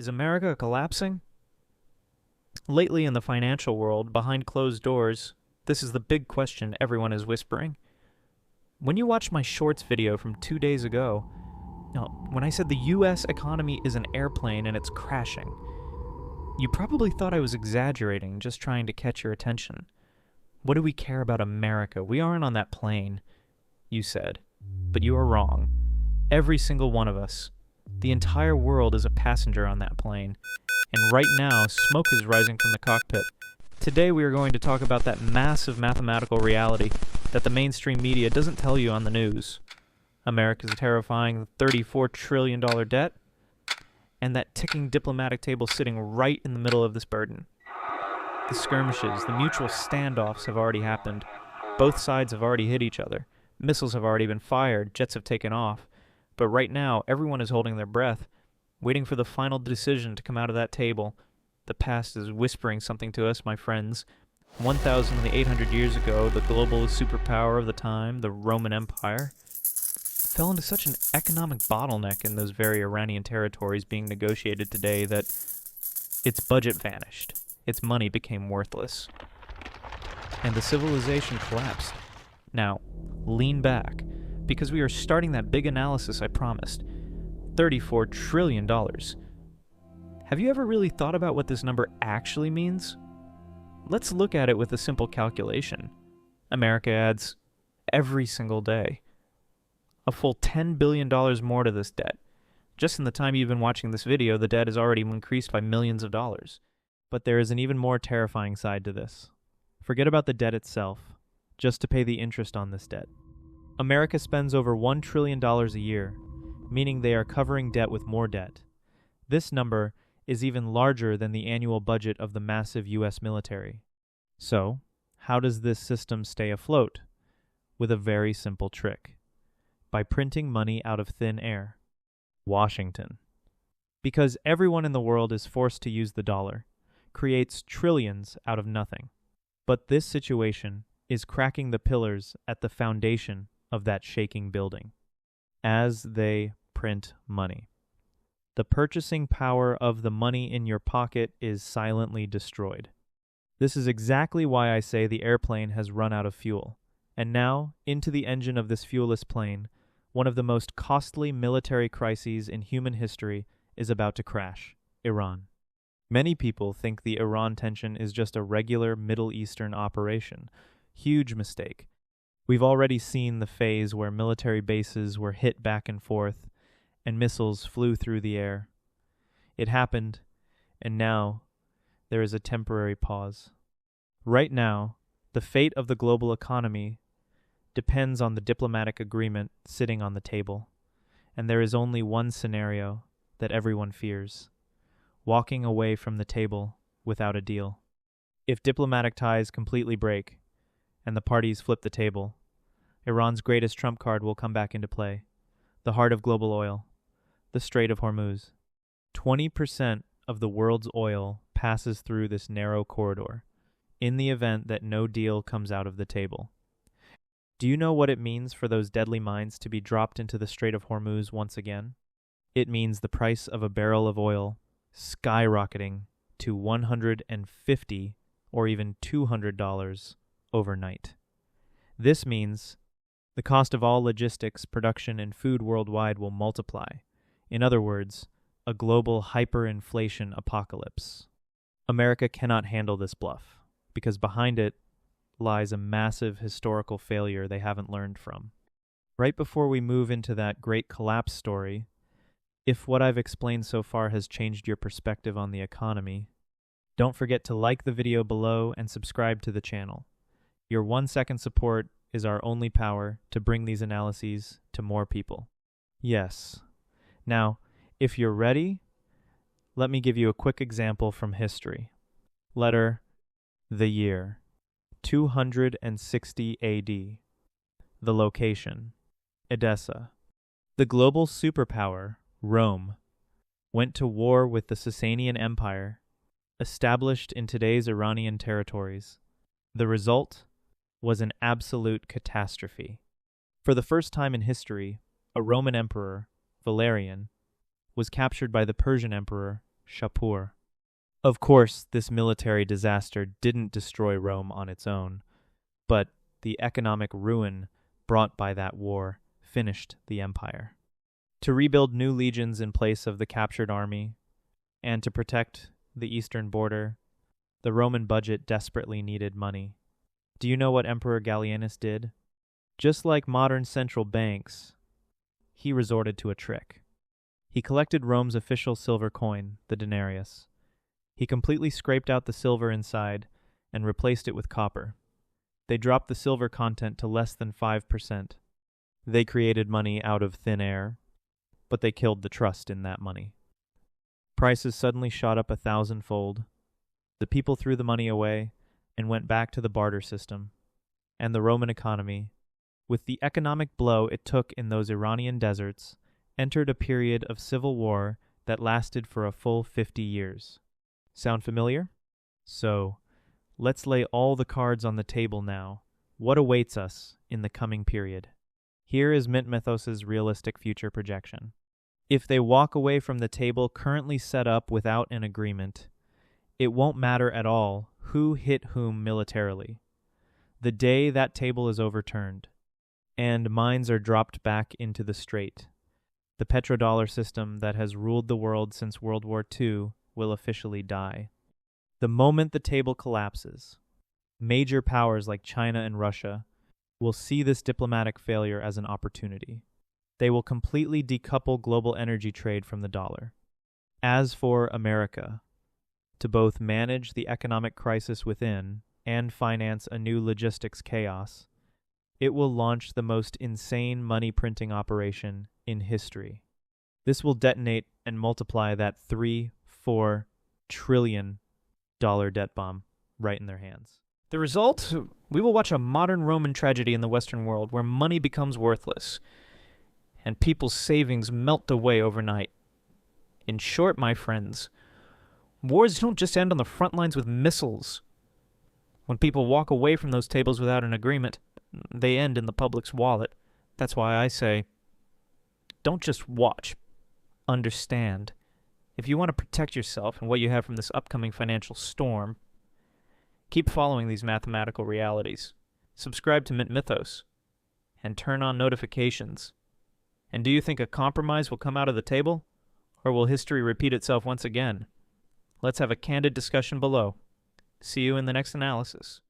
Is America collapsing? Lately in the financial world, behind closed doors, this is the big question everyone is whispering. When you watched my shorts video from 2 days ago, when I said the US economy is an airplane and it's crashing, you probably thought I was exaggerating, just trying to catch your attention. What do we care about America? We aren't on that plane, you said. But you are wrong. Every single one of us. The entire world is a passenger on that plane. And right now, smoke is rising from the cockpit. Today we are going to talk about that massive mathematical reality that the mainstream media doesn't tell you on the news. America's terrifying $34 trillion debt, and that ticking diplomatic table sitting right in the middle of this burden. The skirmishes, the mutual standoffs have already happened. Both sides have already hit each other. Missiles have already been fired, jets have taken off. But right now, everyone is holding their breath, waiting for the final decision to come out of that table. The past is whispering something to us, my friends. 1,800 years ago, the global superpower of the time, the Roman Empire, fell into such an economic bottleneck in those very Iranian territories being negotiated today that its budget vanished. Its money became worthless. And the civilization collapsed. Now, lean back, because we are starting that big analysis I promised. $34 trillion. Have you ever really thought about what this number actually means? Let's look at it with a simple calculation. America adds, every single day, a full $10 billion more to this debt. Just in the time you've been watching this video, the debt has already increased by millions of dollars. But there is an even more terrifying side to this. Forget about the debt itself, just to pay the interest on this debt. America spends over $1 trillion a year, meaning they are covering debt with more debt. This number is even larger than the annual budget of the massive US military. So, how does this system stay afloat? With a very simple trick. By printing money out of thin air. Washington. Because everyone in the world is forced to use the dollar, creates trillions out of nothing. But this situation is cracking the pillars at the foundation of that shaking building. As they print money, the purchasing power of the money in your pocket is silently destroyed. This is exactly why I say the airplane has run out of fuel. And now, into the engine of this fuelless plane, one of the most costly military crises in human history is about to crash: Iran. Many people think the Iran tension is just a regular Middle Eastern operation. Huge mistake. We've already seen the phase where military bases were hit back and forth, and missiles flew through the air. It happened, and now there is a temporary pause. Right now, the fate of the global economy depends on the diplomatic agreement sitting on the table, and there is only one scenario that everyone fears: walking away from the table without a deal. If diplomatic ties completely break, and the parties flip the table, Iran's greatest trump card will come back into play: the heart of global oil, the Strait of Hormuz. 20% of the world's oil passes through this narrow corridor, in the event that no deal comes out of the table. Do you know what it means for those deadly mines to be dropped into the Strait of Hormuz once again? It means the price of a barrel of oil skyrocketing to $150 or even $200 overnight. This means the cost of all logistics, production, and food worldwide will multiply. In other words, a global hyperinflation apocalypse. America cannot handle this bluff, because behind it lies a massive historical failure they haven't learned from. Right before we move into that great collapse story, if what I've explained so far has changed your perspective on the economy, don't forget to like the video below and subscribe to the channel. Your 1-second support is our only power to bring these analyses to more people. Yes. Now, if you're ready, let me give you a quick example from history. Letter, the year, 260 AD. The location, Edessa. The global superpower, Rome, went to war with the Sasanian Empire, established in today's Iranian territories. The result was an absolute catastrophe. For the first time in history, a Roman emperor, Valerian, was captured by the Persian emperor, Shapur. Of course, this military disaster didn't destroy Rome on its own, but the economic ruin brought by that war finished the empire. To rebuild new legions in place of the captured army, and to protect the eastern border, the Roman budget desperately needed money. Do you know what Emperor Gallienus did? Just like modern central banks, he resorted to a trick. He collected Rome's official silver coin, the Denarius. He completely scraped out the silver inside and replaced it with copper. They dropped the silver content to less than 5%. They created money out of thin air, but they killed the trust in that money. Prices suddenly shot up 1,000-fold. The people threw the money away and went back to the barter system. And the Roman economy, with the economic blow it took in those Iranian deserts, entered a period of civil war that lasted for a full 50 years. Sound familiar? So, let's lay all the cards on the table now. What awaits us in the coming period? Here is MintMythos' realistic future projection. If they walk away from the table currently set up without an agreement, it won't matter at all who hit whom militarily. The day that table is overturned, and mines are dropped back into the strait, the petrodollar system that has ruled the world since World War II will officially die. The moment the table collapses, major powers like China and Russia will see this diplomatic failure as an opportunity. They will completely decouple global energy trade from the dollar. As for America, to both manage the economic crisis within and finance a new logistics chaos, it will launch the most insane money printing operation in history. This will detonate and multiply that $3-4 trillion debt bomb right in their hands. The result? We will watch a modern Roman tragedy in the Western world where money becomes worthless and people's savings melt away overnight. In short, my friends, wars don't just end on the front lines with missiles. When people walk away from those tables without an agreement, they end in the public's wallet. That's why I say, don't just watch, understand. If you want to protect yourself and what you have from this upcoming financial storm, keep following these mathematical realities. Subscribe to MintMythos and turn on notifications. And do you think a compromise will come out of the table? Or will history repeat itself once again? Let's have a candid discussion below. See you in the next analysis.